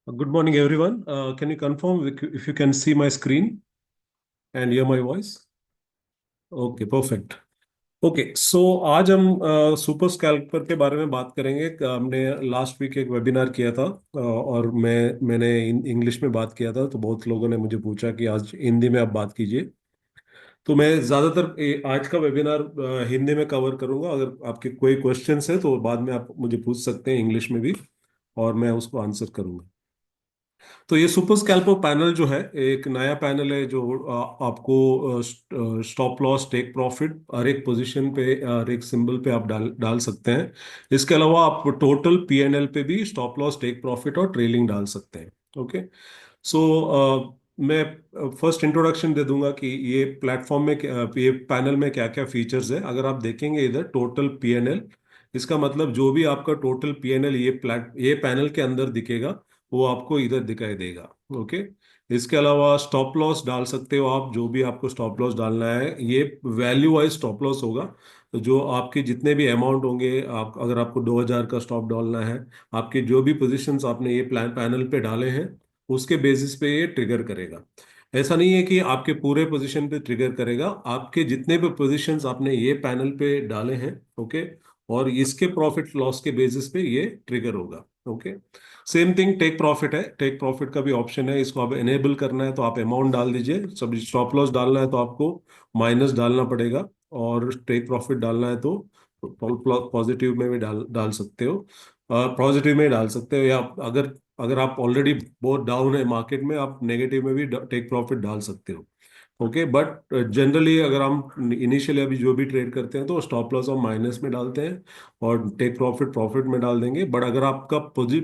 Good morning, everyone. Can you confirm if you can see my screen and hear my voice? Okay, perfect. Okay so आज हम super scalper के बारे में बात करेंगे। हमने लास्ट वीक एक वेबिनार किया था, और मैंने इंग्लिश में बात किया था, तो बहुत लोगों ने मुझे पूछा कि आज हिंदी में आप बात कीजिए। तो मैं ज़्यादातर आज का वेबिनार हिंदी में कवर करूंगा। अगर आपके कोई क्वेश्चंस है तो बाद में आप मुझे पूछ सकते हैं इंग्लिश में भी, और मैं उसको आंसर करूंगा। तो ये सुपर स्कैल्पर पैनल जो है एक नया पैनल है जो आपको स्टॉप लॉस, टेक प्रॉफिट हर एक पोजीशन पे, हर एक सिंबल पे आप डाल डाल सकते हैं। इसके अलावा आप टोटल पीएनएल पे भी स्टॉप लॉस, टेक प्रॉफिट और ट्रेलिंग डाल सकते हैं। ओके। सो मैं फर्स्ट इंट्रोडक्शन दे दूंगा कि ये प्लेटफॉर्म में ये पैनल में क्या क्या फीचर्स है। अगर आप देखेंगे इधर टोटल पीएनएल, इसका मतलब जो भी आपका टोटल पीएनएल ये पैनल के अंदर दिखेगा वो आपको इधर दिखाई देगा। ओके। इसके अलावा स्टॉप लॉस डाल सकते हो आप, जो भी आपको स्टॉप लॉस डालना है ये वैल्यू वाइज स्टॉप लॉस होगा। तो जो आपके जितने भी अमाउंट होंगे, आप अगर आपको 2000 का स्टॉप डालना है, आपके जो भी पोजीशंस आपने ये प्लान पैनल पे डाले हैं उसके बेसिस पे ये ट्रिगर करेगा। ऐसा नहीं है कि आपके पूरे पोजीशन पे ट्रिगर करेगा, आपके जितने भी पोजीशंस आपने ये पैनल पे डाले हैं। ओके। और इसके प्रॉफिट लॉस के बेसिस पे ये ट्रिगर होगा। Okay. Same thing take profit है। टेक प्रॉफिट का भी ऑप्शन है, इसको आप एनेबल करना है तो आप अमाउंट डाल दीजिए। सब स्टॉप लॉस डालना है तो आपको माइनस डालना पड़ेगा, और टेक प्रॉफिट डालना है तो पॉजिटिव में भी डाल डाल सकते हो। पॉजिटिव में डाल सकते हो, या अगर अगर आप ऑलरेडी बहुत डाउन है मार्केट में, आप नेगेटिव में भी टेक प्रॉफिट डाल सकते हो। ओके। बट जनरली अगर हम इनिशियली अभी जो भी ट्रेड करते हैं तो स्टॉप लॉस हम माइनस में डालते हैं और टेक प्रॉफिट प्रॉफिट में डाल देंगे। बट अगर आपका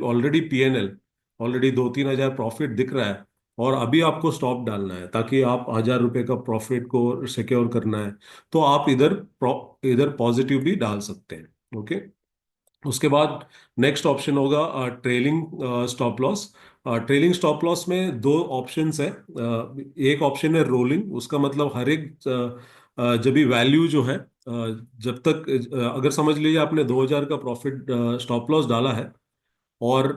ऑलरेडी पीएनएल ऑलरेडी 2-3 हजार प्रॉफिट दिख रहा है और अभी आपको स्टॉप डालना है ताकि आप 1000 रुपए का प्रॉफिट को सिक्योर करना है, तो आप इधर पॉजिटिव भी डाल सकते हैं। ओके। उसके बाद नेक्स्ट ऑप्शन होगा trailing stop loss. Trailing stop loss में दो ऑप्शंस है। एक ऑप्शन है रोलिंग, उसका मतलब हर एक जब भी वैल्यू जो है, जब तक अगर समझ लीजिए आपने 2000 का प्रॉफिट स्टॉप लॉस डाला है, और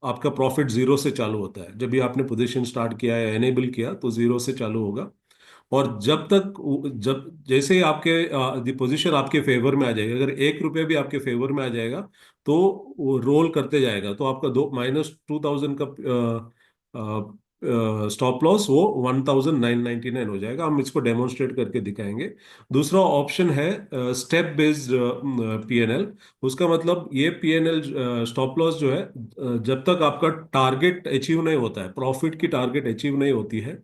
आपका प्रॉफिट जीरो से चालू होता है। जब भी आपने पोजीशन स्टार्ट किया है, एनेबल किया, तो जीरो से चालू होगा। और जब जैसे ही आपके पोजीशन आपके फेवर में आ जाएगी, अगर 1 रुपये भी आपके फेवर में आ जाएगा तो वो रोल करते जाएगा, तो आपका दो -2000 का स्टॉप लॉस वो 1999 हो जाएगा। हम इसको डेमोन्स्ट्रेट करके दिखाएंगे। दूसरा ऑप्शन है स्टेप बेस्ड पीएनएल। उसका मतलब ये पीएनएल स्टॉप लॉस जो है, जब तक आपका टारगेट अचीव नहीं होता है, प्रॉफिट की टारगेट अचीव नहीं होती है,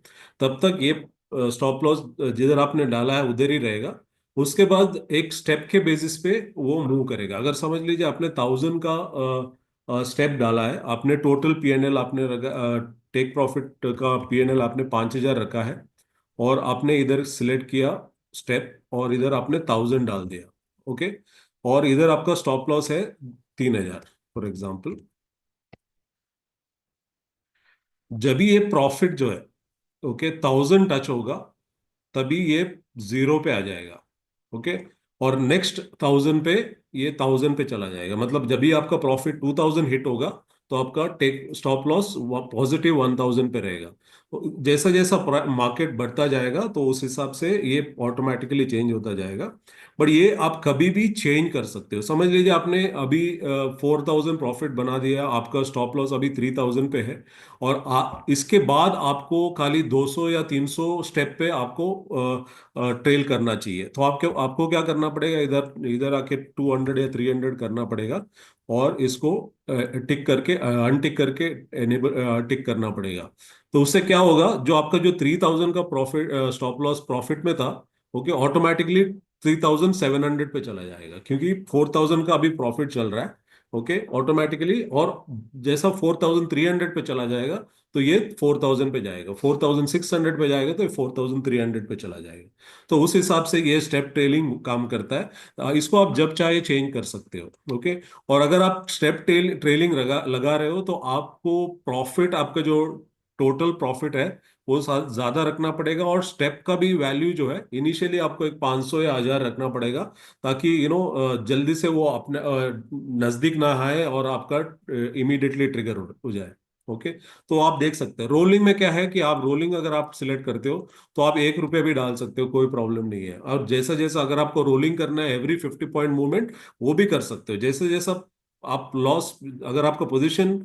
तब तक ये स्टॉप लॉस जिधर आपने डाला है उधर ही रहेगा। उसके बाद एक स्टेप के बेसिस पे वो मूव करेगा। अगर समझ लीजिए आपने 1000 का स्टेप डाला है, आपने टोटल पीएनएल आपने रखा, टेक प्रॉफिट का पीएनएल आपने 5000 रखा है, और आपने इधर सिलेक्ट किया स्टेप और इधर आपने 1000 डाल दिया। ओके। और इधर आपका स्टॉप लॉस है 3000 फॉर एग्जाम्पल। जब भी ये प्रॉफिट जो है, ओके, 1000 टच होगा, तभी ये जीरो पे आ जाएगा। ओके। और नेक्स्ट 1000 पे ये 1000 पे चला जाएगा। मतलब जब भी आपका प्रॉफिट 2000 हिट होगा तो आपका टेक स्टॉप लॉस पॉजिटिव 1000 पे रहेगा। तो जैसा जैसा मार्केट बढ़ता जाएगा तो उस हिसाब से ये ऑटोमेटिकली चेंज होता जाएगा। बट ये आप कभी भी चेंज कर सकते हो। समझ लीजिए आपने अभी 4000 प्रॉफिट बना दिया, आपका स्टॉप लॉस अभी 3000 पे है, और इसके बाद आपको खाली 200 या 300 स्टेप पे आपको ट्रेल करना चाहिए। तो आपके आपको क्या करना पड़ेगा, इधर इधर आके 200 या 300 करना पड़ेगा, और इसको टिक करके अनटिक करके एनेबल टिक करना पड़ेगा। तो उससे क्या होगा, जो आपका जो 3000 का प्रॉफिट स्टॉप लॉस प्रॉफिट में था, ओके, ऑटोमेटिकली 3700 पे चला जाएगा, क्योंकि 4000 का अभी प्रॉफिट चल रहा है। Okay, automatically. और जैसा 4300 पे चला जाएगा तो ये 4000 पे जाएगा, 4600 पे जाएगा तो ये 4300 पे चला जाएगा। तो उस हिसाब से ये स्टेप ट्रेलिंग काम करता है। इसको आप जब चाहे चेंज कर सकते हो। ओके। और अगर आप स्टेप ट्रेलिंग लगा लगा रहे हो तो आपको प्रॉफिट, आपका जो टोटल प्रॉफिट है वो ज्यादा रखना पड़ेगा, और स्टेप का भी वैल्यू जो है इनिशियली आपको एक 500 या 1000 रखना पड़ेगा, ताकि जल्दी से वो अपने नजदीक ना आए और आपका इमीडिएटली ट्रिगर हो जाए। ओके, तो आप देख सकते हैं रोलिंग में क्या है कि आप रोलिंग अगर आप सिलेक्ट करते हो तो आप 1 रुपये भी डाल सकते हो, कोई प्रॉब्लम नहीं है। और जैसा जैसा अगर आपको रोलिंग करना है एवरी 50 पॉइंट मूवमेंट, वो भी कर सकते हो। जैसे जैसा आप लॉस, अगर आपका पोजीशन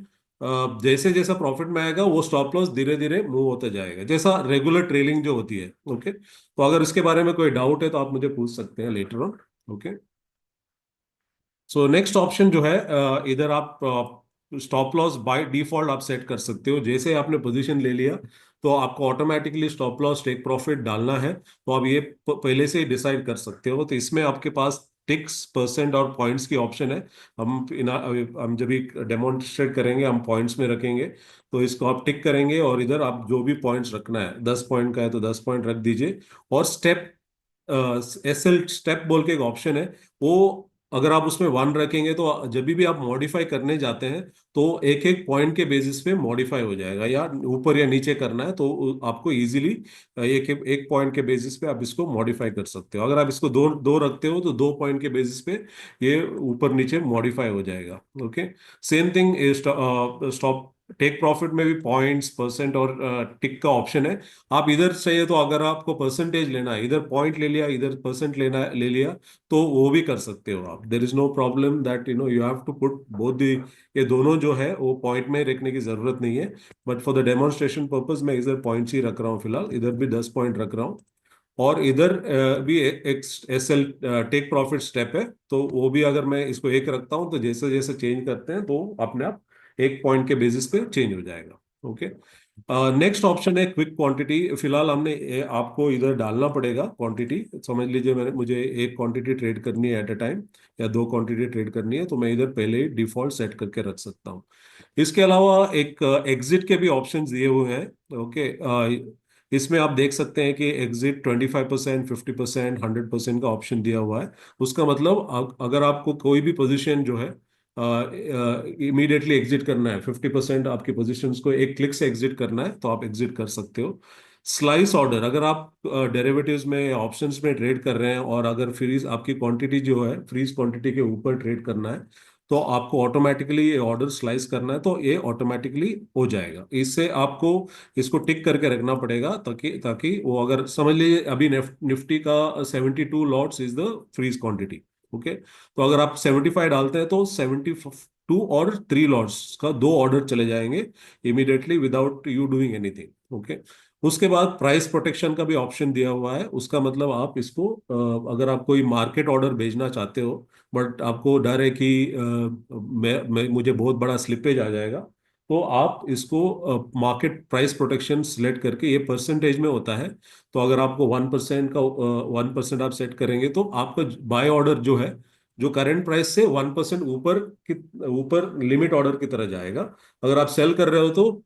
जैसे जैसा प्रॉफिट में आएगा वो स्टॉप लॉस धीरे धीरे मूव होता जाएगा, जैसा रेगुलर ट्रेलिंग जो होती है। ओके, तो अगर इसके बारे में कोई डाउट है तो आप मुझे पूछ सकते हैं later on. Okay, so next option जो है, इधर आप स्टॉप लॉस बाय डिफॉल्ट आप सेट कर सकते हो। जैसे आपने पोजीशन ले लिया तो आपको automatically stop loss take profit डालना है, तो आप ये पहले से ही डिसाइड कर सकते हो। तो इसमें आपके पास टिक्स, परसेंट और पॉइंट्स की ऑप्शन है। हम जब भी डेमोन्स्ट्रेट करेंगे हम पॉइंट्स में रखेंगे, तो इसको आप टिक करेंगे और इधर आप जो भी पॉइंट्स रखना है, 10 पॉइंट का है तो 10 पॉइंट रख दीजिए। और स्टेप, SL स्टेप बोल के एक ऑप्शन है, वो अगर आप उसमें 1 रखेंगे तो जब भी आप मॉडिफाई करने जाते हैं तो एक एक पॉइंट के बेसिस पे मॉडिफाई हो जाएगा, या ऊपर या नीचे करना है तो आपको इजीली एक एक पॉइंट के बेसिस पे आप इसको मॉडिफाई कर सकते हो। अगर आप इसको दो दो रखते हो तो 2 पॉइंट के बेसिस पे ये ऊपर नीचे मॉडिफाई हो जाएगा। Okay, same thing stop take profit में भी पॉइंट्स, परसेंट और टिक का ऑप्शन है। आप इधर चाहिए तो अगर आपको परसेंटेज लेना है, इधर पॉइंट ले लिया, इधर परसेंट लेना ले लिया, तो वो भी कर सकते हो आप। There is no problem that you have to put both the, ये दोनों जो है वो पॉइंट में रखने की जरूरत नहीं है। But for the demonstration purpose मैं इधर पॉइंट्स ही रख रहा हूँ फिलहाल, इधर भी 10 पॉइंट रख रहा हूँ। और इधर भी एक SL टेक प्रॉफिट स्टेप है, तो वो भी अगर मैं इसको एक रखता हूँ तो जैसे जैसे चेंज करते हैं तो अपने आप एक पॉइंट के बेसिस पे चेंज हो जाएगा। ओके, नेक्स्ट ऑप्शन है क्विक क्वांटिटी। फिलहाल हमने आपको इधर डालना पड़ेगा क्वांटिटी। समझ लीजिए मैंने, मुझे एक क्वांटिटी ट्रेड करनी है एट अ टाइम, या 2 क्वांटिटी ट्रेड करनी है, तो मैं इधर पहले ही डिफॉल्ट सेट करके रख सकता हूँ। इसके अलावा एक एग्जिट के भी ऑप्शन दिए हुए हैं। ओके, इसमें आप देख सकते हैं कि एग्जिट 25%, 50%, 100% का ऑप्शन दिया हुआ है। उसका मतलब अगर आपको कोई भी पोजीशन जो है इमीडिएटली एग्जिट करना है, 50% आपकी पोजीशंस को एक क्लिक से एग्जिट करना है, तो आप एग्जिट कर सकते हो। स्लाइस ऑर्डर, अगर आप डेरिवेटिव्स में, ऑप्शंस में ट्रेड कर रहे हैं और अगर फ्रीज आपकी क्वांटिटी जो है फ्रीज क्वांटिटी के ऊपर ट्रेड करना है, तो आपको ऑटोमेटिकली ये ऑर्डर स्लाइस करना है, तो ये ऑटोमेटिकली हो जाएगा। इससे आपको इसको टिक करके रखना पड़ेगा, ताकि ताकि वो, अगर समझ लीजिए अभी निफ्टी का 72 lots is the freeze quantity. Okay, तो अगर आप 75 डालते हैं तो 72 और 3 लॉट्स का 2 ऑर्डर चले जाएंगे immediately without you doing anything. Okay, उसके बाद प्राइस प्रोटेक्शन का भी ऑप्शन दिया हुआ है। उसका मतलब आप इसको अगर आप कोई मार्केट ऑर्डर भेजना चाहते हो, बट आपको डर है कि मुझे बहुत बड़ा स्लिपेज आ जाएगा, तो आप इसको मार्केट प्राइस प्रोटेक्शन सिलेक्ट करके, ये परसेंटेज में होता है, तो अगर आपको 1% का 1% आप सेट करेंगे तो आपका बाय ऑर्डर जो है, जो करंट प्राइस से 1% ऊपर की, ऊपर लिमिट ऑर्डर की तरह जाएगा। अगर आप सेल कर रहे हो तो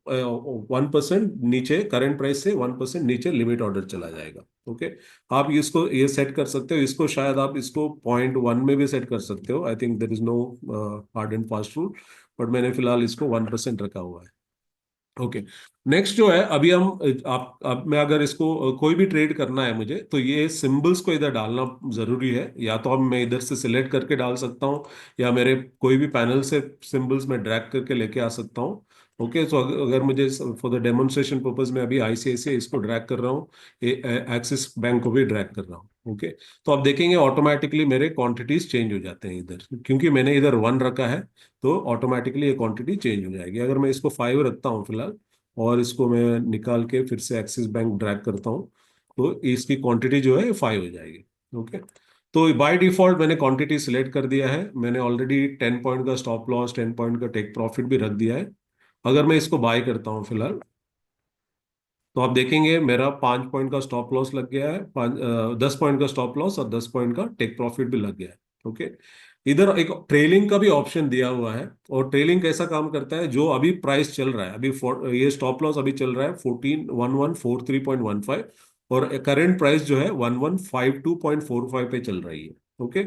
1% नीचे, करंट प्राइस से 1% नीचे लिमिट ऑर्डर चला जाएगा। ओके, आप इसको ये सेट कर सकते हो। इसको शायद आप इसको 0.1 में भी सेट कर सकते हो। I think there is no hard and fast rule, but मैंने फिलहाल इसको 1% रखा हुआ है। ओके, नेक्स्ट जो है, अभी हम आप अब मैं अगर इसको कोई भी ट्रेड करना है मुझे, तो ये सिंबल्स को इधर डालना जरूरी है। या तो अब मैं इधर से सिलेक्ट करके डाल सकता हूँ, या मेरे कोई भी पैनल से सिंबल्स में ड्रैग करके लेके आ सकता हूँ। ओके, तो अगर मुझे फॉर द डेमोन्स्ट्रेशन पर्पज में अभी ICICI इसको ड्रैग कर रहा हूँ, एक्सिस बैंक को भी ड्रैग कर रहा हूँ। ओके, तो आप देखेंगे ऑटोमेटिकली मेरे क्वांटिटीज चेंज हो जाते हैं इधर, क्योंकि मैंने इधर 1 रखा है, तो ऑटोमेटिकली ये क्वांटिटी चेंज हो जाएगी। अगर मैं इसको 5 रखता हूँ फिलहाल, और इसको मैं निकाल के फिर से एक्सिस बैंक ड्रैग करता हूँ, तो इसकी क्वांटिटी जो है 5 हो जाएगी। ओके, तो बाय डिफॉल्ट मैंने क्वांटिटी सिलेक्ट कर दिया है। मैंने ऑलरेडी 10 पॉइंट का स्टॉप लॉस, 10 पॉइंट का टेक प्रॉफिट भी रख दिया है। अगर मैं इसको बाय करता हूँ फिलहाल, तो आप देखेंगे मेरा 5 पॉइंट का स्टॉप लॉस लग गया है, 10 पॉइंट का स्टॉप लॉस और 10 पॉइंट का टेक प्रॉफिट भी लग गया है। ओके, इधर एक ट्रेलिंग का भी ऑप्शन दिया हुआ है। और ट्रेलिंग कैसा काम करता है, जो अभी प्राइस चल रहा है, अभी ये स्टॉप लॉस अभी चल रहा है 141143.15, और करंट प्राइस जो है 1152.45 पे चल रही है। ओके,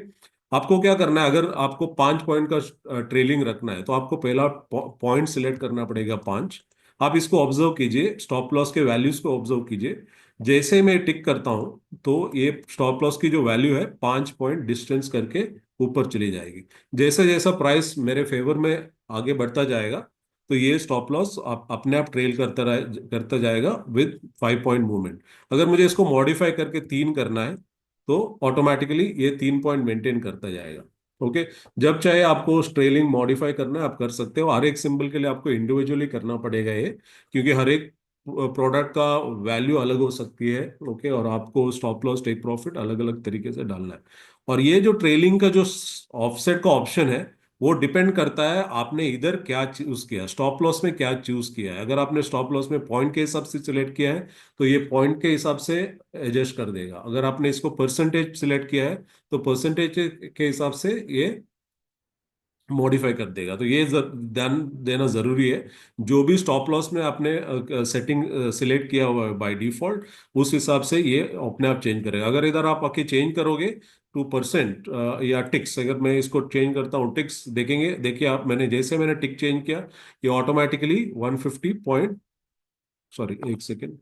आपको क्या करना है, अगर आपको 5 पॉइंट का ट्रेलिंग रखना है, तो आपको पहला पॉइंट सिलेक्ट करना पड़ेगा 5। आप इसको ऑब्जर्व कीजिए, स्टॉप लॉस के वैल्यूज को ऑब्जर्व कीजिए। जैसे मैं टिक करता हूं तो ये स्टॉप लॉस की जो वैल्यू है 5 पॉइंट डिस्टेंस करके ऊपर चली जाएगी। जैसे जैसा प्राइस मेरे फेवर में आगे बढ़ता जाएगा, तो ये स्टॉप लॉस आप अपने आप ट्रेल करता जाएगा विद 5 पॉइंट मूवमेंट। अगर मुझे इसको मॉडिफाई करके 3 करना है तो ऑटोमेटिकली ये 3 पॉइंट मेंटेन करता जाएगा। ओके। जब चाहे आपको ट्रेलिंग मॉडिफाई करना है आप कर सकते हो, हर एक सिंबल के लिए आपको इंडिविजुअली करना पड़ेगा ये, क्योंकि हर एक प्रोडक्ट का वैल्यू अलग हो सकती है। ओके। और आपको स्टॉप लॉस टेक प्रॉफिट अलग अलग तरीके से डालना है। और ये जो ट्रेलिंग का जो ऑफसेट का ऑप्शन है वो डिपेंड करता है आपने इधर क्या चूज किया, स्टॉप लॉस में क्या चूज किया है। अगर आपने स्टॉप लॉस में पॉइंट के हिसाब से सिलेक्ट किया है तो ये पॉइंट के हिसाब से एडजस्ट कर देगा। अगर आपने इसको परसेंटेज सिलेक्ट किया है तो परसेंटेज के हिसाब से ये मॉडिफाई कर देगा। तो ये ध्यान देना जरूरी है। जो भी स्टॉप लॉस में आपने सेटिंग सिलेक्ट किया हुआ है बाय डिफॉल्ट, उस हिसाब से ये अपने आप चेंज करेगा। अगर इधर आप आके चेंज करोगे 2% या टिक्स, अगर मैं इसको चेंज करता हूँ टिक्स, देखेंगे, देखिए आप, मैंने टिक चेंज किया, ये ऑटोमेटिकली 150 पॉइंट, सॉरी एक सेकेंड,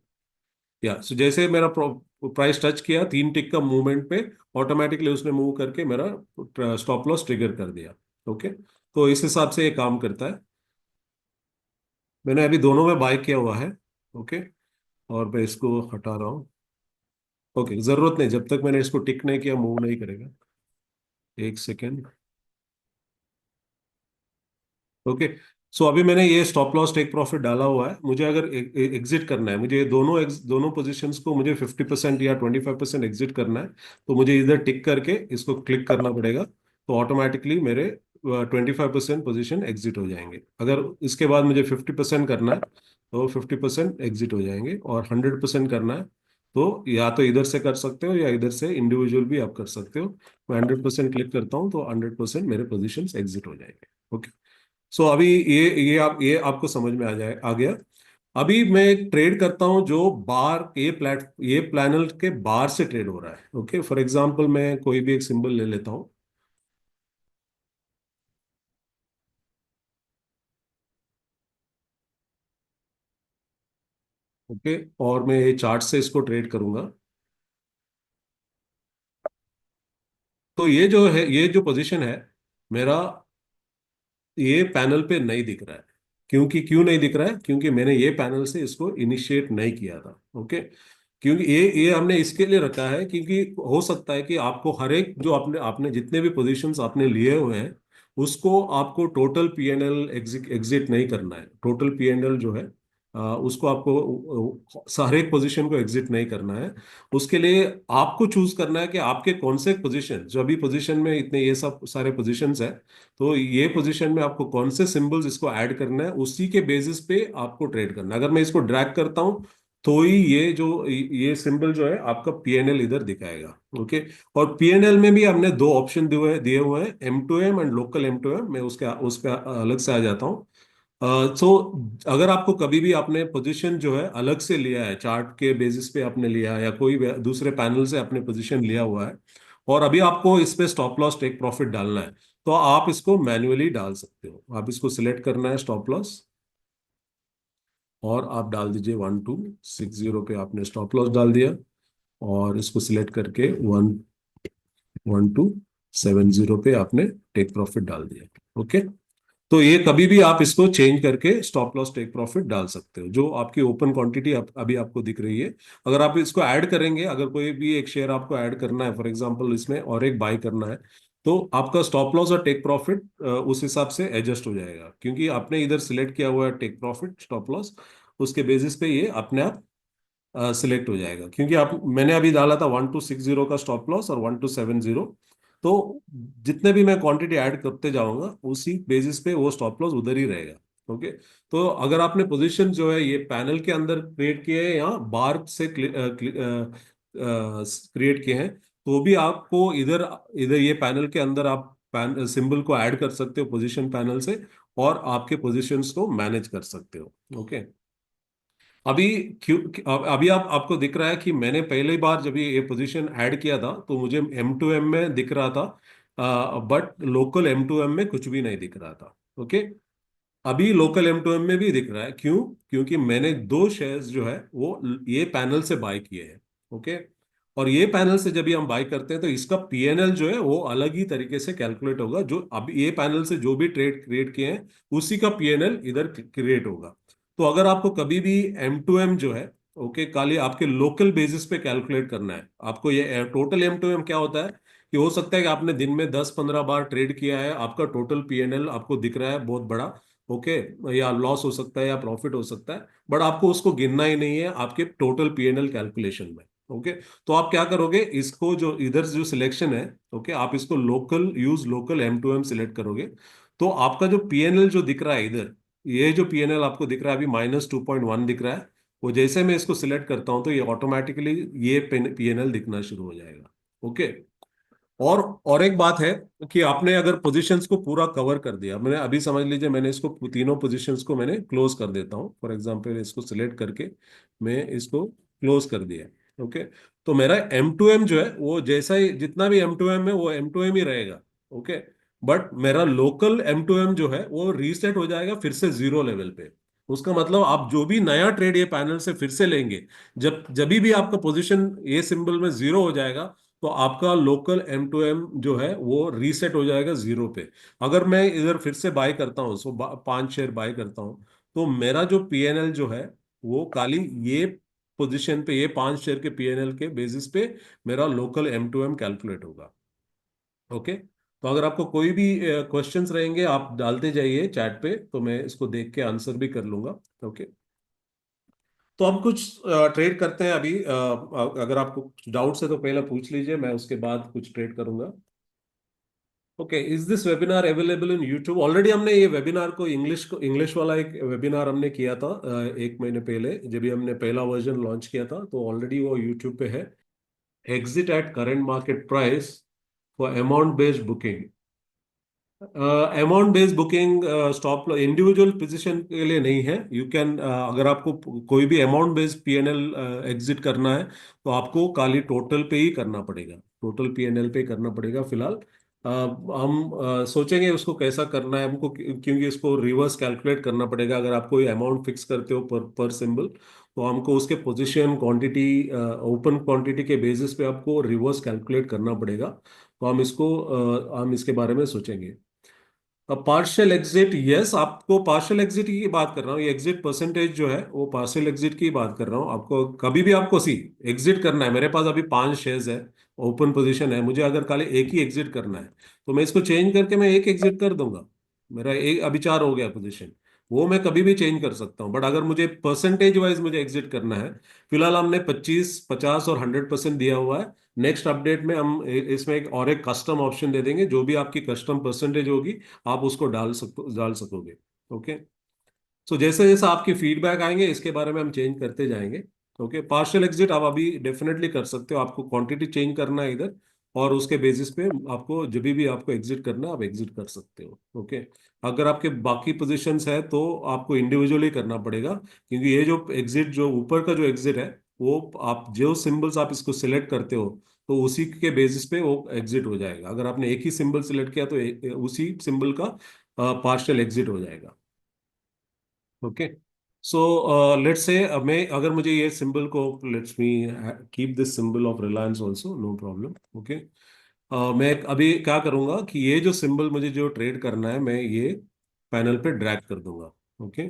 या सो जैसे मेरा प्राइस टच किया 3 टिक का मूवमेंट पे, ऑटोमेटिकली उसने मूव करके मेरा स्टॉप लॉस ट्रिगर कर दिया। ओके। तो इस हिसाब से ये काम करता है। मैंने अभी दोनों में बाय किया हुआ है। ओके। और मैं इसको हटा रहा हूँ। ओके, जरूरत नहीं, जब तक मैंने इसको टिक नहीं किया मूव नहीं करेगा। एक सेकेंड। ओके। सो अभी मैंने ये स्टॉप लॉस टेक प्रॉफिट डाला हुआ है। मुझे अगर एग्जिट करना है, मुझे ये दोनों पोजीशंस को मुझे 50% या 25% एग्जिट करना है, तो मुझे इधर टिक करके इसको क्लिक करना पड़ेगा। तो ऑटोमेटिकली मेरे 25% पोजीशन एग्जिट हो जाएंगे। अगर इसके बाद मुझे 50% करना है तो 50% एग्जिट हो जाएंगे, और 100% करना है तो या तो इधर से कर सकते हो या इधर से इंडिविजुअल भी आप कर सकते हो। मैं 100% क्लिक करता हूँ तो 100% मेरे पोजीशन एग्जिट हो जाएंगे। ओके। सो अभी ये आपको समझ में आ गया। अभी मैं एक ट्रेड करता हूं जो ये प्लानल के बाहर से ट्रेड हो रहा है। ओके। फॉर एग्जांपल मैं कोई भी एक सिंबल ले लेता हूं। ओके। और मैं ये चार्ट से इसको ट्रेड करूंगा। तो ये जो पोजीशन है मेरा, ये पैनल पे नहीं दिख रहा है। क्यों नहीं दिख रहा है? क्योंकि मैंने ये पैनल से इसको इनिशिएट नहीं किया था। ओके। क्योंकि ये हमने इसके लिए रखा है क्योंकि हो सकता है कि आपको हर एक जो आपने आपने जितने भी पोजीशंस आपने लिए हुए हैं उसको आपको total P N L exit नहीं करना है। टोटल पी एन एल जो है उसको आपको हर एक पोजीशन को एग्जिट नहीं करना है। उसके लिए आपको चूज करना है कि आपके कौन से पोजीशन, जो अभी पोजीशन में इतने ये सब सारे पोजीशंस है, तो ये पोजीशन में आपको कौन से सिंबल्स इसको ऐड करना है, उसी के बेसिस पे आपको ट्रेड करना है। अगर मैं इसको ड्रैग करता हूं तो ही ये सिंबल जो है आपका पीएनएल इधर दिखाएगा। ओके। और पीएनएल में भी हमने दो ऑप्शन दिए हुए हैं, M2M एंड लोकल M2M। मैं उस पे अलग से आ जाता हूँ। सो अगर आपको कभी भी आपने पोजीशन जो है अलग से लिया है, चार्ट के बेसिस पे आपने लिया है या कोई भी दूसरे पैनल से आपने पोजीशन लिया हुआ है, और अभी आपको इस पे स्टॉप लॉस टेक प्रॉफिट डालना है, तो आप इसको मैन्युअली डाल सकते हो। आप इसको सिलेक्ट करना है स्टॉप लॉस, और आप डाल दीजिए 1260 पे आपने स्टॉप लॉस डाल दिया, और इसको सिलेक्ट करके 1270 पे आपने टेक प्रॉफिट डाल दिया। ओके। तो ये कभी भी आप इसको चेंज करके स्टॉप लॉस टेक प्रॉफिट डाल सकते हो। जो आपकी ओपन क्वांटिटी अभी आपको दिख रही है, अगर आप इसको ऐड करेंगे, अगर कोई भी एक शेयर आपको ऐड करना है फॉर एग्जांपल इसमें, और एक बाय करना है, तो आपका स्टॉप लॉस और टेक प्रॉफिट उस हिसाब से एडजस्ट हो जाएगा, क्योंकि आपने इधर सिलेक्ट किया हुआ है टेक प्रॉफिट स्टॉप लॉस, उसके बेसिस पे ये अपने आप सिलेक्ट हो जाएगा। क्योंकि आप मैंने अभी डाला था 1260 का स्टॉप लॉस और 1270, तो जितने भी मैं क्वांटिटी ऐड करते जाऊंगा उसी बेसिस पे वो स्टॉप लॉस उधर ही रहेगा। ओके। तो अगर आपने पोजीशन जो है ये पैनल के अंदर क्रिएट किए हैं या बार से क्रिएट किए हैं, तो भी आपको इधर इधर ये पैनल के अंदर आप सिंबल को ऐड कर सकते हो पोजीशन पैनल से, और आपके पोजीशंस को मैनेज कर सकते हो। ओके। अभी अभी आपको दिख रहा है कि मैंने पहली बार जब ये पोजीशन ऐड किया था तो मुझे M2M में दिख रहा था, बट लोकल M2M में कुछ भी नहीं दिख रहा था। ओके। अभी लोकल M2M में भी दिख रहा है। क्यों? क्योंकि मैंने दो शेयर्स जो है वो ये पैनल से बाय किए हैं। ओके। और ये पैनल से जब भी हम बाई करते हैं तो इसका पीएनएल जो है वो अलग ही तरीके से कैलकुलेट होगा। जो अब ये पैनल से जो भी ट्रेड क्रिएट किए हैं उसी का पीएनएल इधर क्रिएट होगा। तो अगर आपको कभी भी एम टू एम जो है, ओके, खाली आपके लोकल बेसिस पे कैलकुलेट करना है आपको। ये टोटल एम टू एम क्या होता है कि हो सकता है कि आपने दिन में 10-15 बार ट्रेड किया है, आपका टोटल पीएनएल आपको दिख रहा है बहुत बड़ा, ओके, या लॉस हो सकता है या प्रॉफिट हो सकता है, बट आपको उसको गिनना ही नहीं है आपके टोटल पीएनएल कैलकुलेशन में। ओके, तो आप क्या करोगे, इसको जो इधर जो सिलेक्शन है, ओके, आप इसको local use local M to M select करोगे, तो आपका जो पीएनएल जो दिख रहा है इधर, ये जो पीएनएल आपको दिख रहा है अभी -2.1 दिख रहा है, वो जैसे मैं इसको सिलेक्ट करता हूं तो ये ऑटोमेटिकली ये पीएनएल दिखना शुरू हो जाएगा। ओके, और एक बात है कि आपने अगर पोजीशंस को पूरा कवर कर दिया, मैंने अभी समझ लीजिए मैंने इसको तीनों पोजीशंस को मैंने क्लोज कर देता हूँ, फॉर एग्जांपल इसको सिलेक्ट करके मैं इसको क्लोज कर दिया। ओके, तो मेरा एम टू एम जो है वो जैसा ही जितना भी एम टू एम है वो एम टू एम ही रहेगा। ओके, बट मेरा लोकल एम टू एम जो है वो रीसेट हो जाएगा फिर से जीरो लेवल पे। उसका मतलब आप जो भी नया ट्रेड ये पैनल से फिर से लेंगे, जब जब भी आपका पोजीशन ये सिंबल में जीरो हो जाएगा तो आपका लोकल एम टू एम जो है वो रीसेट हो जाएगा जीरो पे। अगर मैं इधर फिर से बाय करता हूँ, 5 शेयर बाय करता हूँ, तो मेरा जो पीएनएल जो है वो खाली ये पोजीशन पे, ये 5 शेयर के पीएनएल के बेसिस पे मेरा local M to M calculate होगा। ओके, तो अगर आपको कोई भी क्वेश्चंस रहेंगे आप डालते जाइए चैट पे, तो मैं इसको देख के आंसर भी कर लूंगा। ओके, तो हम कुछ ट्रेड करते हैं अभी। अगर आपको कुछ डाउट्स है तो पहले पूछ लीजिए, मैं उसके बाद कुछ ट्रेड करूंगा। Okay, is this webinar available in YouTube? Already हमने ये वेबिनार को इंग्लिश वाला एक वेबिनार हमने किया था 1 महीने पहले, जब भी हमने पहला वर्जन लॉन्च किया था, तो ऑलरेडी वो यूट्यूब पे है। Exit at current market price for amount based booking. Amount based booking stop individual position के लिए नहीं है। यू कैन, अगर आपको कोई भी अमाउंट बेस्ड पीएनएल एग्जिट करना है तो आपको खाली टोटल पे ही करना पड़ेगा, टोटल पीएनएल पे करना पड़ेगा फिलहाल। हम सोचेंगे उसको कैसा करना है हमको, क्योंकि इसको रिवर्स कैलकुलेट करना पड़ेगा। अगर आप कोई अमाउंट फिक्स करते हो पर सिंबल, तो हमको उसके पोजीशन क्वांटिटी, ओपन क्वांटिटी के बेसिस पे आपको रिवर्स कैलकुलेट करना पड़ेगा। तो हम इसके बारे में सोचेंगे। पार्शियल एग्जिट, यस, आपको पार्शियल एग्जिट की बात कर रहा हूँ, ये एग्जिट परसेंटेज जो है वो पार्शियल एग्जिट की बात कर रहा हूँ। आपको कभी भी आपको एग्जिट करना है, मेरे पास अभी 5 शेयर्स है, ओपन पोजीशन है, मुझे अगर खाली एक ही एग्जिट करना है तो मैं इसको चेंज करके मैं एक एग्जिट कर दूंगा। मेरा एक अभी 4 हो गया पोजीशन, वो मैं कभी भी चेंज कर सकता हूँ। बट अगर मुझे परसेंटेज वाइज मुझे एग्जिट करना है, फिलहाल हमने 25, 50 और 100% दिया हुआ है। नेक्स्ट अपडेट में हम इसमें एक कस्टम ऑप्शन दे देंगे, जो भी आपकी कस्टम परसेंटेज होगी आप उसको डाल सकोगे। ओके, सो जैसे जैसे आपकी फीडबैक आएंगे इसके बारे में हम चेंज करते जाएंगे। ओके, पार्शियल एग्जिट आप अभी डेफिनेटली कर सकते हो, आपको क्वांटिटी चेंज करना है इधर, और उसके बेसिस पे आपको जब भी आपको एग्जिट करना है आप एग्जिट कर सकते हो। ओके, अगर आपके बाकी पोजीशंस है तो आपको इंडिविजुअली करना पड़ेगा, क्योंकि ये जो एग्जिट, जो ऊपर का जो एग्जिट है, वो आप जो सिंबल्स आप इसको सिलेक्ट करते हो तो उसी के बेसिस पे वो एग्जिट हो जाएगा। अगर आपने एक ही सिंबल सिलेक्ट किया तो उसी सिंबल का पार्शियल एग्जिट हो जाएगा। ओके, सो लेट्स से मैं, अगर मुझे ये सिंबल को, let's me keep this symbol of Reliance also, no problem. Okay, मैं अभी क्या करूंगा कि ये जो सिंबल मुझे जो ट्रेड करना है मैं ये पैनल पे ड्रैग कर दूंगा। ओके,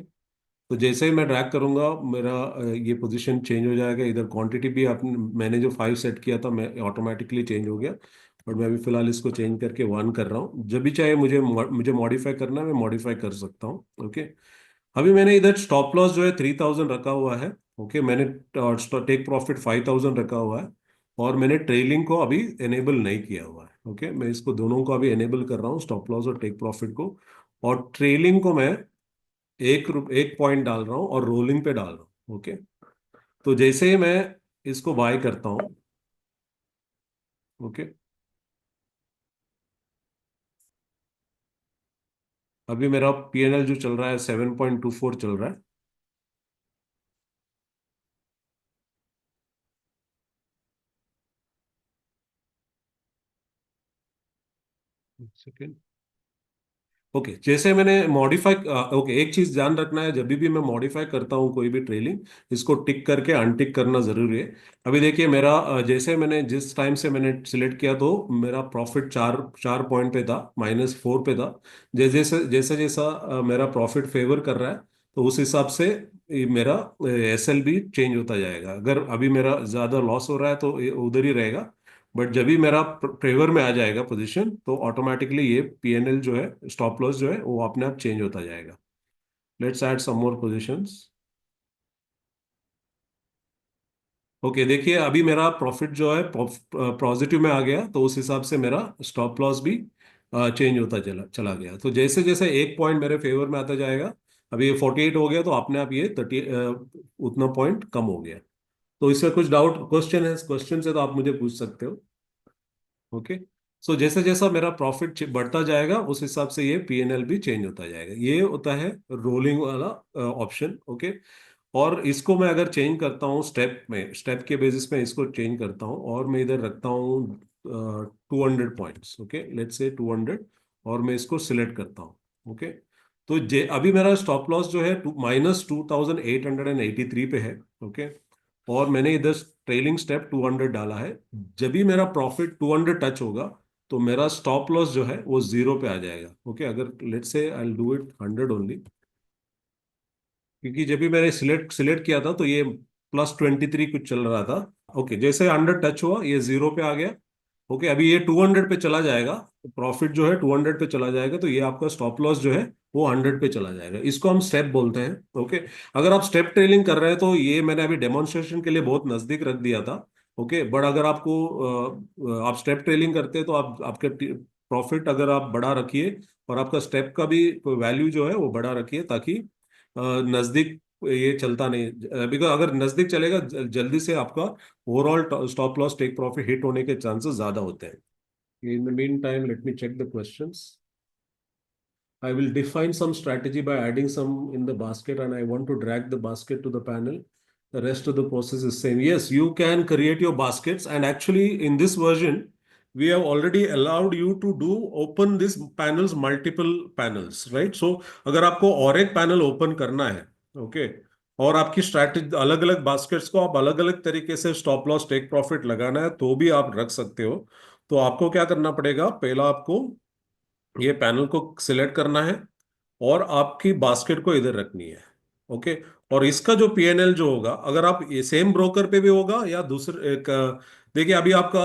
तो जैसे ही मैं ड्रैग करूंगा मेरा ये पोजीशन चेंज हो जाएगा। इधर क्वांटिटी भी मैंने जो 5 सेट किया था मैं ऑटोमेटिकली चेंज हो गया, और मैं अभी फिलहाल इसको चेंज करके 1 कर रहा हूँ। जब भी चाहे मुझे मॉडिफाई करना है मैं मॉडिफाई कर सकता हूँ। ओके, अभी मैंने इधर स्टॉप लॉस जो है 3000 रखा हुआ है। ओके, मैंने टेक प्रॉफिट 5000 रखा हुआ है, और मैंने ट्रेलिंग को अभी एनेबल नहीं किया हुआ है। ओके, मैं इसको दोनों को अभी एनेबल कर रहा हूँ, स्टॉप लॉस और टेक प्रॉफिट को। और ट्रेलिंग को मैं 1 पॉइंट डाल रहा हूँ और रोलिंग पे डाल रहा हूँ। ओके, तो जैसे ही मैं इसको बाय करता हूँ, ओके, अभी मेरा पीएनएल जो चल रहा है 7.24 चल रहा है। एक सेकेंड, ओके, जैसे मैंने मॉडिफाई, ओके, एक चीज ध्यान रखना है, जब भी मैं मॉडिफाई करता हूँ कोई भी ट्रेलिंग, इसको टिक करके अनटिक करना जरूरी है। अभी देखिए मेरा जैसे मैंने जिस टाइम से मैंने सिलेक्ट किया तो मेरा प्रॉफिट 4 4 पॉइंट पे था, -4 पे था। जैसे जैसे जैसे जैसा मेरा प्रॉफिट फेवर कर रहा है, तो उस हिसाब से ये मेरा एसएल भी चेंज होता जाएगा। अगर अभी मेरा ज्यादा लॉस हो रहा है तो ये उधर ही रहेगा, बट जब भी मेरा फेवर में आ जाएगा पोजीशन, तो ऑटोमेटिकली ये पीएनएल जो है, स्टॉप लॉस जो है, वो अपने आप चेंज होता जाएगा। Let's add some more positions. Okay, देखिए अभी मेरा प्रॉफिट जो है पॉजिटिव में आ गया, तो उस हिसाब से मेरा स्टॉप लॉस भी चेंज होता चला चला गया। तो जैसे जैसे एक पॉइंट मेरे फेवर में आता जाएगा, अभी ये 48 हो गया, तो अपने आप ये 30 उतना पॉइंट कम हो गया। तो इसमें कुछ डाउट, क्वेश्चन है तो आप मुझे पूछ सकते हो। ओके, सो जैसे जैसा मेरा प्रॉफिट बढ़ता जाएगा, उस हिसाब से ये पीएनएल भी चेंज होता जाएगा। ये होता है रोलिंग वाला ऑप्शन। ओके, और इसको मैं अगर चेंज करता हूँ स्टेप में, स्टेप के बेसिस पे इसको चेंज करता हूँ, और मैं इधर रखता हूँ 200 पॉइंट्स। ओके, लेट्स से 200, और मैं इसको सिलेक्ट करता हूँ। ओके, तो जे अभी मेरा स्टॉप लॉस जो है -2883 पे है। ओके, और मैंने इधर ट्रेलिंग स्टेप 200 डाला है। जब भी मेरा प्रॉफिट 200 टच होगा, तो मेरा स्टॉप लॉस जो है वो जीरो पे आ जाएगा। ओके, अगर let's say I do it 100 only, क्योंकि जब भी मैंने सिलेक्ट सिलेक्ट किया था तो ये +23 कुछ चल रहा था। ओके, जैसे 100 टच हुआ, ये जीरो पे आ गया। ओके, अभी ये 200 पे चला जाएगा, प्रॉफिट जो है 200 पे चला जाएगा, तो ये आपका स्टॉप लॉस जो है वो 100 पे चला जाएगा। इसको हम स्टेप बोलते हैं। ओके, अगर आप स्टेप ट्रेलिंग कर रहे हैं तो ये मैंने अभी डेमोन्स्ट्रेशन के लिए बहुत नजदीक रख दिया था। ओके, बट अगर आपको आप स्टेप ट्रेलिंग करते हैं तो आप आपके प्रॉफिट अगर आप बढ़ा रखिए, और आपका स्टेप का भी वैल्यू जो है वो बढ़ा रखिए, ताकि नजदीक ये चलता नहीं। बिकॉज अगर नजदीक चलेगा, जल्दी से आपका overall stop loss take profit hit होने के चांसेस ज्यादा होते हैं। In the meantime, let me check the questions. I will define some strategy by adding some in the basket, and I want to drag the basket to the panel. The rest of the process is same. Yes, you can create your baskets, and actually in this version, we have already allowed you to do open this panels, multiple panels, right? So अगर आपको और एक panel open करना है, okay, और आपकी strategy अलग अलग बास्केट्स को आप अलग अलग तरीके से स्टॉप लॉस टेक प्रॉफिट लगाना है, तो भी आप रख सकते हो। तो आपको क्या करना पड़ेगा, पहला आपको ये पैनल को सिलेक्ट करना है, और आपकी बास्केट को इधर रखनी है। ओके, और इसका जो पीएनएल जो होगा, अगर आप ये सेम ब्रोकर पे भी होगा या दूसरे एक देखिए अभी आपका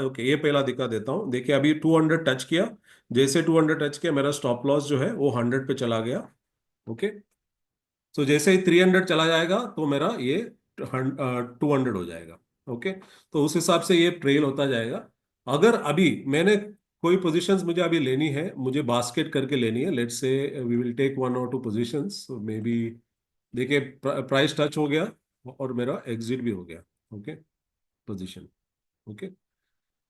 ओके, ये पहला दिखा देता हूँ। देखिए अभी 200 टच किया, जैसे 200 टच किया, मेरा स्टॉप लॉस जो है वो 100 पे चला गया। ओके, तो जैसे ही 300 चला जाएगा, तो मेरा ये 200 हो जाएगा। ओके, तो उस हिसाब से ये ट्रेल होता जाएगा। अगर अभी मैंने कोई पोजीशंस मुझे अभी लेनी है, मुझे बास्केट करके लेनी है, let's say we will take 1 और 2 पोजीशंस मे बी। देखिए प्राइस टच हो गया, और मेरा एग्जिट भी हो गया। Okay, position. Okay,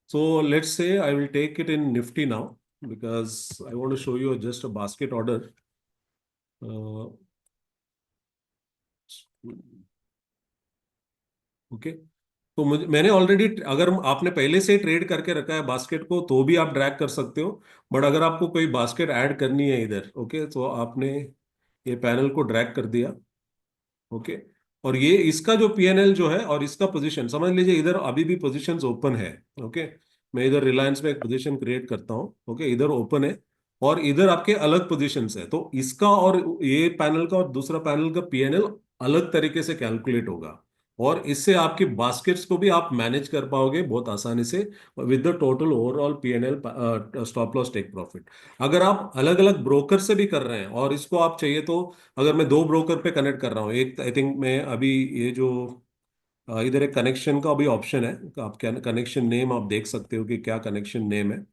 so let's say I will take it in Nifty now, because I want to show you just a basket order. Okay, तो मुझे मैंने ऑलरेडी, अगर आपने पहले से ही ट्रेड करके रखा है बास्केट को, तो भी आप ड्रैग कर सकते हो। बट अगर आपको कोई बास्केट ऐड करनी है इधर, ओके, तो आपने ये पैनल को ड्रैग कर दिया। ओके, और ये इसका जो पीएनएल जो है और इसका पोजीशन समझ लीजिए, इधर अभी भी पोजीशंस ओपन है। ओके, मैं इधर रिलायंस में एक पोजीशन क्रिएट करता हूँ। ओके, इधर ओपन है, और इधर आपके अलग पोजीशंस है, तो इसका और ये पैनल का और दूसरा पैनल का पीएनएल अलग तरीके से कैलकुलेट होगा, और इससे आपकी बास्केट्स को भी आप मैनेज कर पाओगे बहुत आसानी से, with the total overall PNL stop loss take profit. अगर आप अलग अलग ब्रोकर से भी कर रहे हैं, और इसको आप चाहिए तो, अगर मैं दो ब्रोकर पे कनेक्ट कर रहा हूँ, एक आई थिंक मैं अभी ये जो इधर एक कनेक्शन का अभी ऑप्शन है, आप क्या कनेक्शन नेम आप देख सकते हो कि क्या कनेक्शन नेम है।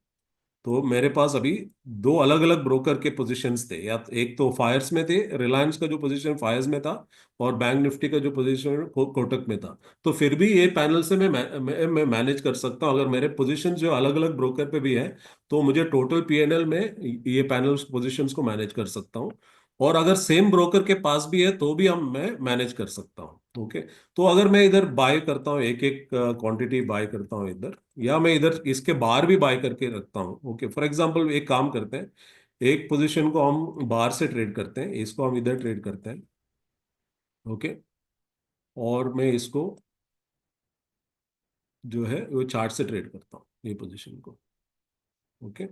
तो मेरे पास अभी दो अलग अलग ब्रोकर के पोजीशंस थे, या एक तो फायर्स में थे, रिलायंस का जो पोजीशन फायर्स में था, और बैंक निफ्टी का जो पोजीशन कोटक में था। तो फिर भी ये पैनल से मैं मैनेज कर सकता हूँ। अगर मेरे पोजीशन जो अलग अलग ब्रोकर पे भी है, तो मुझे टोटल पीएनएल में ये पैनल पोजीशंस को मैनेज कर सकता हूँ। और अगर सेम ब्रोकर के पास भी है, तो भी हम मैं मैनेज कर सकता हूँ। ओके, तो अगर मैं इधर बाय करता हूँ, एक एक क्वांटिटी बाय करता हूँ इधर, या मैं इधर इसके बाहर भी बाय करके रखता हूँ। ओके, फॉर एग्जांपल एक काम करते हैं, एक पोजीशन को हम बाहर से ट्रेड करते हैं, इसको हम इधर ट्रेड करते हैं। ओके। और मैं इसको जो है वो चार्ट से ट्रेड करता हूँ, ये पोजीशन को। ओके।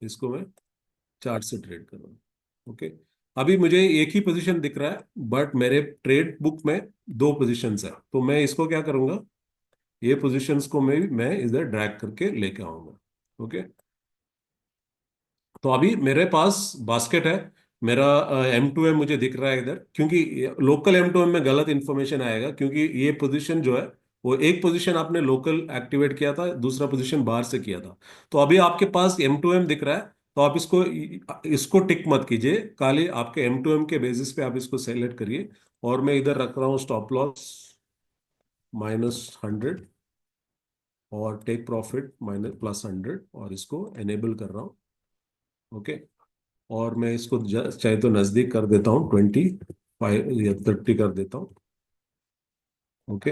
इसको मैं चार्ट से ट्रेड कर रहा हूँ। ओके। अभी मुझे एक ही पोजीशन दिख रहा है, बट मेरे ट्रेड बुक में दो पोजीशंस है, तो मैं इसको क्या करूंगा, ये पोजीशंस को मैं इधर ड्रैग करके लेके आऊंगा। ओके। तो अभी मेरे पास बास्केट है, मेरा M2M मुझे दिख रहा है इधर, क्योंकि लोकल M2M में गलत इंफॉर्मेशन आएगा, क्योंकि ये पोजीशन जो है वो एक पोजीशन आपने लोकल एक्टिवेट किया था, दूसरा पोजीशन बाहर से किया था। तो अभी आपके पास M2M दिख रहा है, तो आप इसको इसको टिक मत कीजिए, खाली आपके M2M के बेसिस पे आप इसको सेलेक्ट करिए। और मैं इधर रख रहा हूँ स्टॉप लॉस -100 और टेक प्रॉफिट माइनस +100, और इसको एनेबल कर रहा हूँ। ओके। और मैं इसको चाहे तो नजदीक कर देता हूँ, 25 या 30 कर देता हूँ। ओके।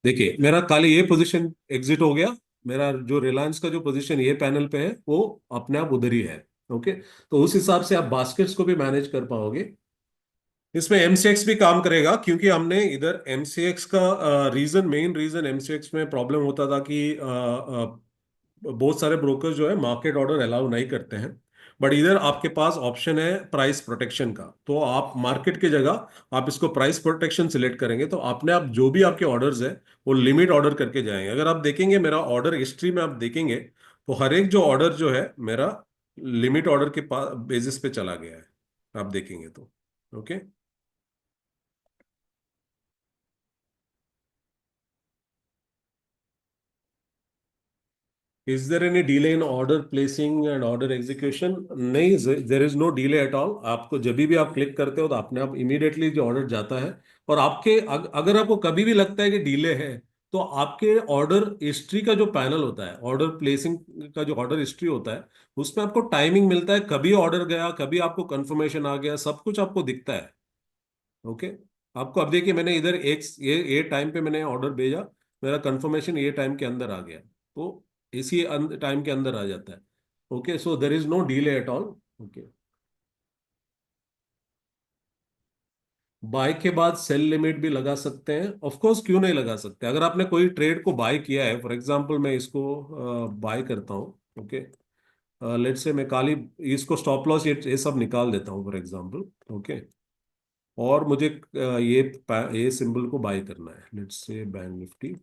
देखिए मेरा खाली ये पोजीशन एग्जिट हो गया, मेरा जो रिलायंस का जो पोजीशन ये पैनल पे है वो अपने आप उधर ही है। ओके। तो उस हिसाब से आप बास्केट्स को भी मैनेज कर पाओगे। इसमें एमसीएक्स भी काम करेगा, क्योंकि हमने इधर एमसीएक्स का मेन रीजन एमसीएक्स में प्रॉब्लम होता था कि बहुत सारे ब्रोकर जो है मार्केट ऑर्डर अलाउ नहीं करते हैं। बट इधर आपके पास ऑप्शन है प्राइस प्रोटेक्शन का, तो आप मार्केट की जगह आप इसको प्राइस प्रोटेक्शन सिलेक्ट करेंगे, तो अपने आप जो भी आपके ऑर्डर्स है वो लिमिट ऑर्डर करके जाएंगे। अगर आप देखेंगे मेरा ऑर्डर हिस्ट्री में आप देखेंगे, तो हर एक जो ऑर्डर जो है मेरा लिमिट ऑर्डर के बेसिस पे चला गया है, आप देखेंगे तो। Okay. Is there any delay in order placing and order execution? नहीं, there is no delay at all। आपको जब भी आप क्लिक करते हो तो अपने आप इमीडिएटली जो ऑर्डर जाता है। और आपके अगर आपको कभी भी लगता है कि डिले है, तो आपके ऑर्डर हिस्ट्री का जो पैनल होता है, ऑर्डर प्लेसिंग का जो ऑर्डर हिस्ट्री होता है, उसमें आपको टाइमिंग मिलता है, कभी ऑर्डर गया, कभी आपको कंफर्मेशन आ गया, सब कुछ आपको दिखता है। ओके। आपको अब देखिए, मैंने इधर एक ये टाइम पे मैंने ऑर्डर भेजा, मेरा कंफर्मेशन ये टाइम के अंदर आ गया, तो इसी टाइम के अंदर आ जाता है। Okay. So there is no delay at all. Okay. Buy के बाद सेल लिमिट भी लगा सकते हैं, ऑफ कोर्स, क्यों नहीं लगा सकते। अगर आपने कोई ट्रेड को बाय किया है, फॉर एग्जांपल मैं इसको बाय करता हूँ। ओके। लेट्स से मैं काली इसको स्टॉप लॉस ये सब निकाल देता हूँ फॉर एग्जांपल। ओके। और मुझे ये सिंबल को बाय करना है, let's say bank Nifty.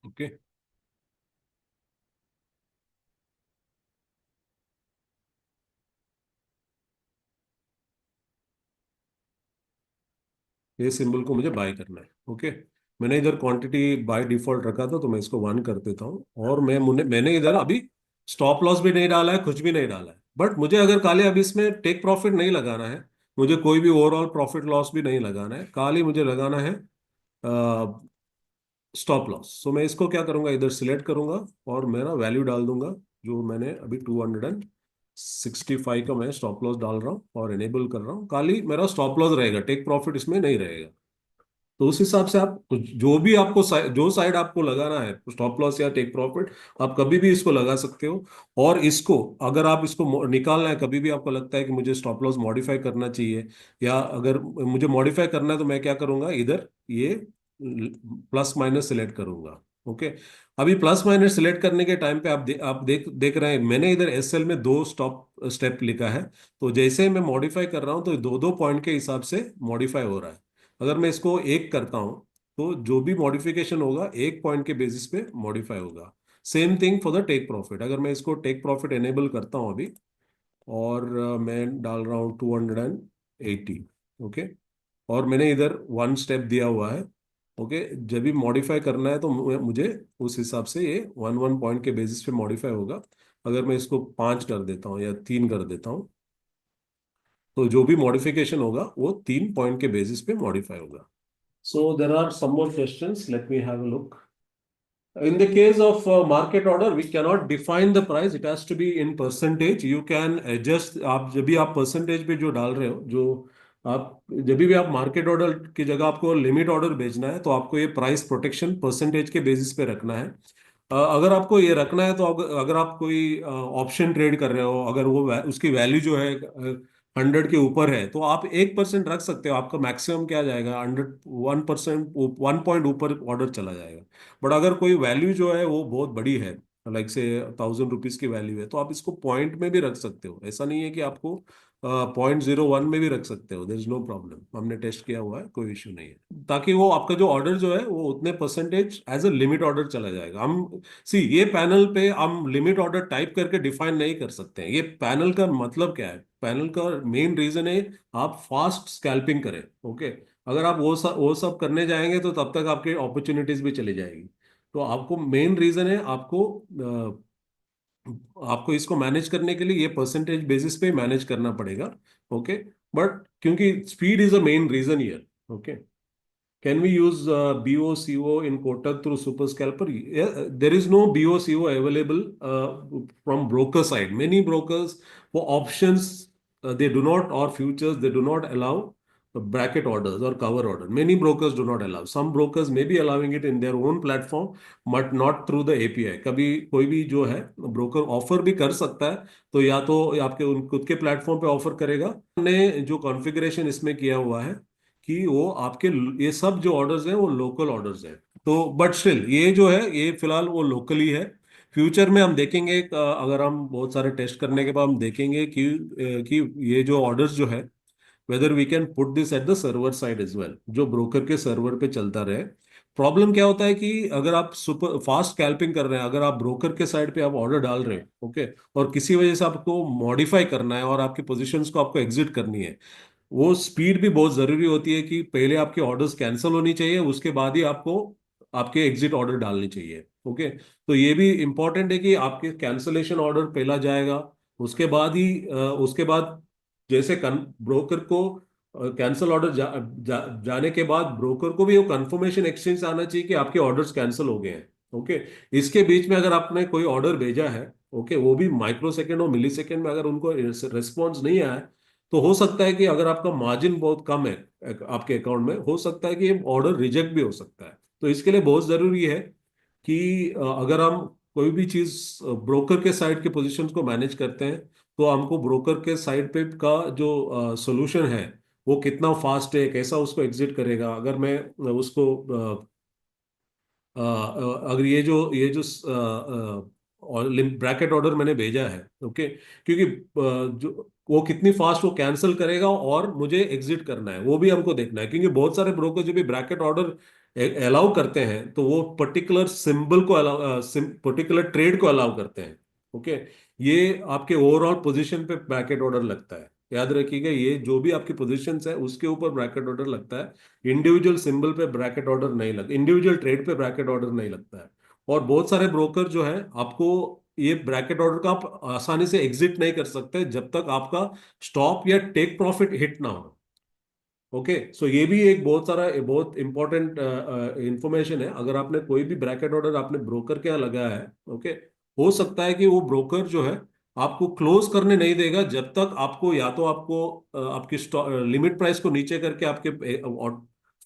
Okay. ये सिंबल को मुझे बाय करना है। ओके। मैंने इधर क्वांटिटी बाय डिफॉल्ट रखा था, तो मैं इसको 1 कर देता हूँ। और मैंने इधर अभी स्टॉप लॉस भी नहीं डाला है, कुछ भी नहीं डाला है। बट मुझे अगर काले अभी इसमें टेक प्रॉफिट नहीं लगाना है, मुझे कोई भी ओवरऑल प्रॉफिट लॉस भी नहीं लगाना है, काली मुझे लगाना है स्टॉप लॉस। सो मैं इसको क्या करूंगा, इधर सिलेक्ट करूंगा और मेरा वैल्यू डाल दूंगा, जो मैंने अभी 265 का मैं स्टॉप लॉस डाल रहा हूँ और एनेबल कर रहा हूँ। खाली मेरा स्टॉप लॉस रहेगा, टेक प्रॉफिट इसमें नहीं रहेगा। तो उस हिसाब से आप जो भी आपको जो साइड आपको लगाना है, स्टॉप लॉस या टेक प्रॉफिट, आप कभी भी इसको लगा सकते हो। और इसको अगर आप इसको निकालना है, कभी भी आपको लगता है कि मुझे स्टॉप लॉस मॉडिफाई करना चाहिए, या अगर मुझे मॉडिफाई करना है, तो मैं क्या करूंगा, इधर ये प्लस माइनस सिलेक्ट करूंगा। ओके। अभी प्लस माइनस सिलेक्ट करने के टाइम पे आप देख रहे हैं, मैंने इधर एसएल में 2 स्टॉप स्टेप लिखा है। तो जैसे ही मैं मॉडिफाई कर रहा हूं, तो दो दो पॉइंट के हिसाब से मॉडिफाई हो रहा है। अगर मैं इसको एक करता हूं, तो जो भी मॉडिफिकेशन होगा एक पॉइंट के बेसिस पे मॉडिफाई होगा। Same thing for the take profit. अगर मैं इसको टेक प्रॉफिट एनेबल करता हूं अभी, और मैं डाल रहा हूँ 280। ओके। और मैंने इधर 1 स्टेप दिया हुआ है। ओके। जब भी मॉडिफाई करना है, तो मुझे उस हिसाब से ये 1 पॉइंट के बेसिस पे मॉडिफाई होगा। अगर मैं इसको 5 कर देता हूँ या 3 कर देता हूँ, तो जो भी मॉडिफिकेशन होगा वो 3 पॉइंट के बेसिस पे मॉडिफाई होगा। So there are some more questions. Let me have a look. In the case of market order, we cannot define the price. It has to be in percentage. You can adjust। आप जब भी आप percentage पे जो डाल रहे हो, जो आप जब भी आप मार्केट ऑर्डर की जगह आपको लिमिट ऑर्डर भेजना है, तो आपको ये प्राइस प्रोटेक्शन परसेंटेज के बेसिस पे रखना है। अगर आपको ये रखना है तो अगर आप कोई ऑप्शन ट्रेड कर रहे हो, अगर वो उसकी वैल्यू जो है 100 के ऊपर है, तो आप 1% रख सकते हो। आपका मैक्सिमम क्या जाएगा, 100, 1%, 1 पॉइंट ऊपर ऑर्डर चला जाएगा। बट अगर कोई वैल्यू जो है वो बहुत बड़ी है, लाइक से 1000 रुपीज की वैल्यू है, तो आप इसको पॉइंट में भी रख सकते हो। ऐसा नहीं है कि आपको 0.01 में भी रख सकते हो, देर इज नो प्रॉब्लम। हमने टेस्ट किया हुआ है, कोई इश्यू नहीं है। ताकि वो आपका जो ऑर्डर जो है वो उतने percentage as a limit order चला जाएगा। हम सी ये पैनल पे हम लिमिट ऑर्डर टाइप करके डिफाइन नहीं कर सकते हैं। ये पैनल का मतलब क्या है, पैनल का मेन रीजन है आप फास्ट स्कैल्पिंग करें। ओके, अगर आप वो सब करने जाएंगे तो तब तक आपकी अपॉर्चुनिटीज भी चली जाएगी। तो आपको मेन रीजन है, आपको इसको मैनेज करने के लिए ये परसेंटेज बेसिस पे मैनेज करना पड़ेगा। ओके, बट क्योंकि speed is a main reason here. Okay, can we use BOCO in Kotak through Super Scalper? Yeah, there is no BOCO available from broker side. Many brokers for options, they do not, or futures, they do not allow bracket orders or cover order. Many brokers do not allow. Some brokers may be allowing it in their own platform, but not through the API. कभी कोई भी जो है broker offer भी कर सकता है, तो या तो आपके खुद के प्लेटफॉर्म पे ऑफर करेगा। ने जो कॉन्फ़िगरेशन इसमें किया हुआ है कि वो आपके ये सब जो ऑर्डर्स हैं वो लोकल ऑर्डर्स हैं। तो बट स्टिल ये जो है ये फिलहाल वो लोकली है। फ्यूचर में हम देखेंगे, अगर हम बहुत सारे टेस्ट करने के बाद हम देखेंगे कि ये जो ऑर्डर्स जो है, whether we can put this at the server side as well, जो ब्रोकर के सर्वर पे चलता रहे। प्रॉब्लम क्या होता है कि अगर आप सुपर फास्ट स्कैल्पिंग कर रहे हैं, अगर आप ब्रोकर के साइड पे आप ऑर्डर डाल रहे हैं, ओके, और किसी वजह से आपको मॉडिफाई करना है और आपकी पोजीशंस को आपको एग्जिट करनी है, वो स्पीड भी बहुत जरूरी होती है कि पहले आपके ऑर्डर्स कैंसिल होनी चाहिए, उसके बाद ही आपको आपके एग्जिट ऑर्डर डालनी चाहिए। ओके, तो ये भी इंपॉर्टेंट है कि आपके कैंसलेशन ऑर्डर पहला जाएगा, उसके बाद ही उसके बाद जैसे ब्रोकर को कैंसिल ऑर्डर जाने के बाद ब्रोकर को भी वो कंफर्मेशन एक्सचेंज आना चाहिए कि आपके ऑर्डर्स कैंसिल हो गए हैं। ओके, इसके बीच में अगर आपने कोई ऑर्डर भेजा है, ओके, वो भी माइक्रो सेकेंड और मिली सेकेंड में, अगर उनको रिस्पॉन्स नहीं आया, तो हो सकता है कि अगर आपका मार्जिन बहुत कम है आपके अकाउंट में, हो सकता है कि ऑर्डर रिजेक्ट भी हो सकता है। तो इसके लिए बहुत जरूरी है कि अगर हम कोई भी चीज ब्रोकर के साइड के पोजीशंस को मैनेज करते हैं, तो हमको ब्रोकर के साइड पे का जो सोल्यूशन है वो कितना फास्ट है, कैसा उसको एग्जिट करेगा। अगर मैं उसको अगर ये जो और ब्रैकेट ऑर्डर मैंने भेजा है, ओके, क्योंकि जो वो कितनी फास्ट वो कैंसिल करेगा और मुझे एग्जिट करना है वो भी हमको देखना है। क्योंकि बहुत सारे ब्रोकर जो भी ब्रैकेट ऑर्डर अलाउ करते हैं, तो वो पर्टिकुलर सिंबल को अलाउ, पर्टिकुलर ट्रेड को अलाउ करते हैं। ओके, ये आपके ओवरऑल पोजीशन पे ब्रैकेट ऑर्डर लगता है। याद रखिएगा, ये जो भी आपकी पोजीशन है उसके ऊपर ब्रैकेट ऑर्डर लगता है। इंडिविजुअल सिंबल पे ब्रैकेट ऑर्डर नहीं लगता, इंडिविजुअल ट्रेड पे ब्रैकेट ऑर्डर नहीं लगता है। और बहुत सारे ब्रोकर जो है आपको ये ब्रैकेट ऑर्डर का आप आसानी से एग्जिट नहीं कर सकते जब तक आपका स्टॉप या टेक प्रॉफिट हिट ना हो। ओके, सो ये भी एक बहुत इंपॉर्टेंट इंफॉर्मेशन है। अगर आपने कोई भी ब्रैकेट ऑर्डर आपने ब्रोकर के यहाँ लगाया है, ओके, हो सकता है कि वो ब्रोकर जो है आपको क्लोज करने नहीं देगा जब तक आपको, या तो आपको आपकी लिमिट प्राइस को नीचे करके आपके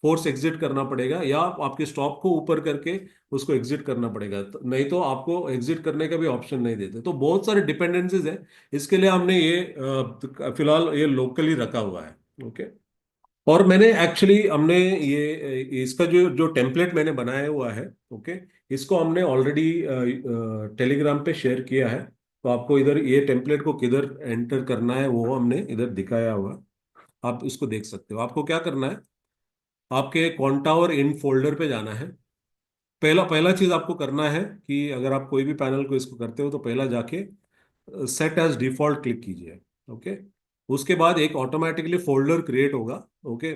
फोर्स एग्जिट करना पड़ेगा, या आपके स्टॉप को ऊपर करके उसको एग्जिट करना पड़ेगा। नहीं तो आपको एग्जिट करने का भी ऑप्शन नहीं देते। तो बहुत सारे डिपेंडेंसीज है। इसके लिए हमने ये फिलहाल ये लोकली रखा हुआ है। ओके, और मैंने एक्चुअली हमने ये इसका जो जो टेम्पलेट मैंने बनाया हुआ है, ओके, इसको हमने ऑलरेडी टेलीग्राम पे शेयर किया है। तो आपको इधर ये टेम्पलेट को किधर एंटर करना है वो हमने इधर दिखाया हुआ है। आप इसको देख सकते हो। आपको क्या करना है, आपके कॉन्टावर इन फोल्डर पे जाना है। पहला पहला चीज आपको करना है कि अगर आप कोई भी पैनल को इसको करते हो, तो पहला जाके सेट एज डिफॉल्ट क्लिक कीजिए। ओके, उसके बाद एक ऑटोमेटिकली फोल्डर क्रिएट होगा। ओके,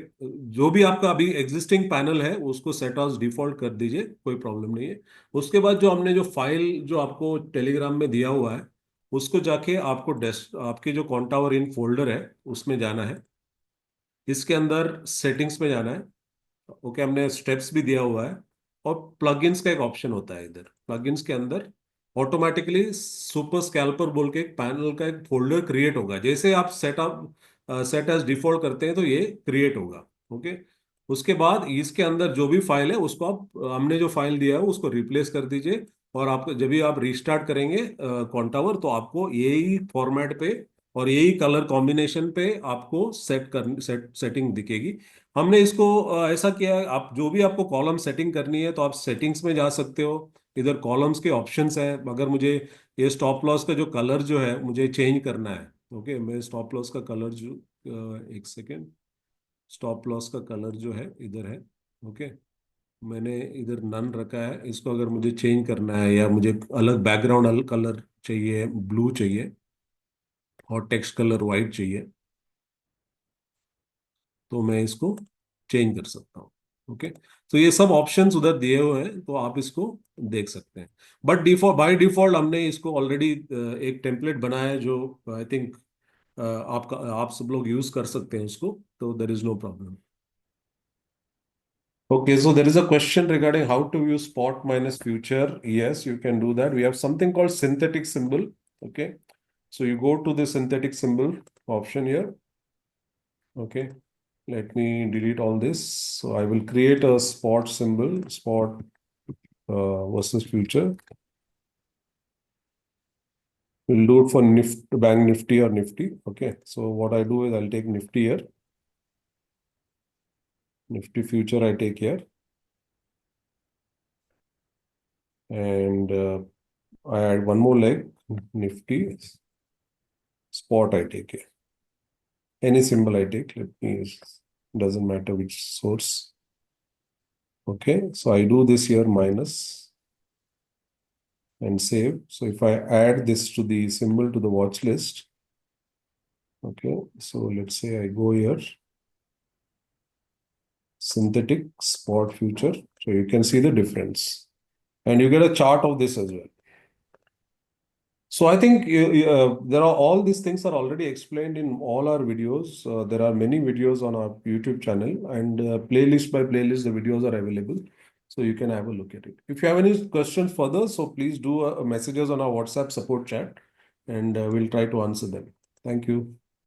जो भी आपका अभी एग्जिस्टिंग पैनल है उसको सेट एज डिफॉल्ट कर दीजिए, कोई प्रॉब्लम नहीं है। उसके बाद जो हमने जो फाइल जो आपको टेलीग्राम में दिया हुआ है, उसको जाके आपको डेस्क आपके जो कॉन्टावर इन फोल्डर है उसमें जाना है। इसके अंदर सेटिंग्स में जाना है। ओके, हमने स्टेप्स भी दिया हुआ है। और प्लगइन्स का एक ऑप्शन होता है, इधर प्लगइन्स के अंदर ऑटोमेटिकली सुपर स्कैल्पर बोल के एक पैनल का एक फोल्डर क्रिएट होगा। जैसे आप सेट एज डिफॉल्ट करते हैं तो ये क्रिएट होगा। ओके, उसके बाद इसके अंदर जो भी फाइल है उसको आप हमने जो फाइल दिया है उसको रिप्लेस कर दीजिए। और आप जब भी आप रीस्टार्ट करेंगे कॉन्टावर, तो आपको यही फॉर्मेट पे और यही कलर कॉम्बिनेशन पे आपको सेटिंग दिखेगी। हमने इसको ऐसा किया है, आप जो भी आपको कॉलम सेटिंग करनी है तो आप सेटिंग्स में जा सकते हो। इधर कॉलम्स के ऑप्शंस हैं। अगर मुझे ये स्टॉप लॉस का जो कलर जो है मुझे चेंज करना है, ओके, मैं स्टॉप लॉस का कलर जो एक सेकेंड, स्टॉप लॉस का कलर जो है इधर है, ओके, मैंने इधर नन रखा है। इसको अगर मुझे चेंज करना है या मुझे अलग बैकग्राउंड अलग कलर चाहिए, ब्लू चाहिए और टेक्स्ट कलर वाइट चाहिए, तो मैं इसको चेंज कर सकता हूँ। ओके, तो ये सब ऑप्शंस उधर दिए हुए हैं, तो आप इसको देख सकते हैं। बट डिफॉल्ट, बाय डिफॉल्ट हमने इसको ऑलरेडी एक टेम्पलेट बनाया है जो आई थिंक आपका आप सब लोग यूज कर सकते हैं उसको, तो there is no problem. Okay, so there is a question regarding how to use spot minus future. Yes, you can do that. We have something called synthetic symbol. Okay, so you go to the synthetic symbol option here. Okay, let me delete all this. So I will create a spot symbol, spot versus future. We'll do it for Bank Nifty or Nifty. Okay, so what I do is I'll take Nifty here, Nifty future I take here, and I add one more leg, Nifty spot I take here. Any symbol I take, let me use, doesn't matter which source. Okay, so I do this here minus and save. So if I add this to the symbol to the watch list, okay, so let's say I go here, synthetic spot future. So you can see the difference and you get a chart of this as well. So I think there are all these things are already explained in all our videos. There are many videos on our YouTube channel, and playlist by playlist, the videos are available. So you can have a look at it. If you have any questions further, so please do messages on our WhatsApp support chat, and we'll try to answer them. Thank you.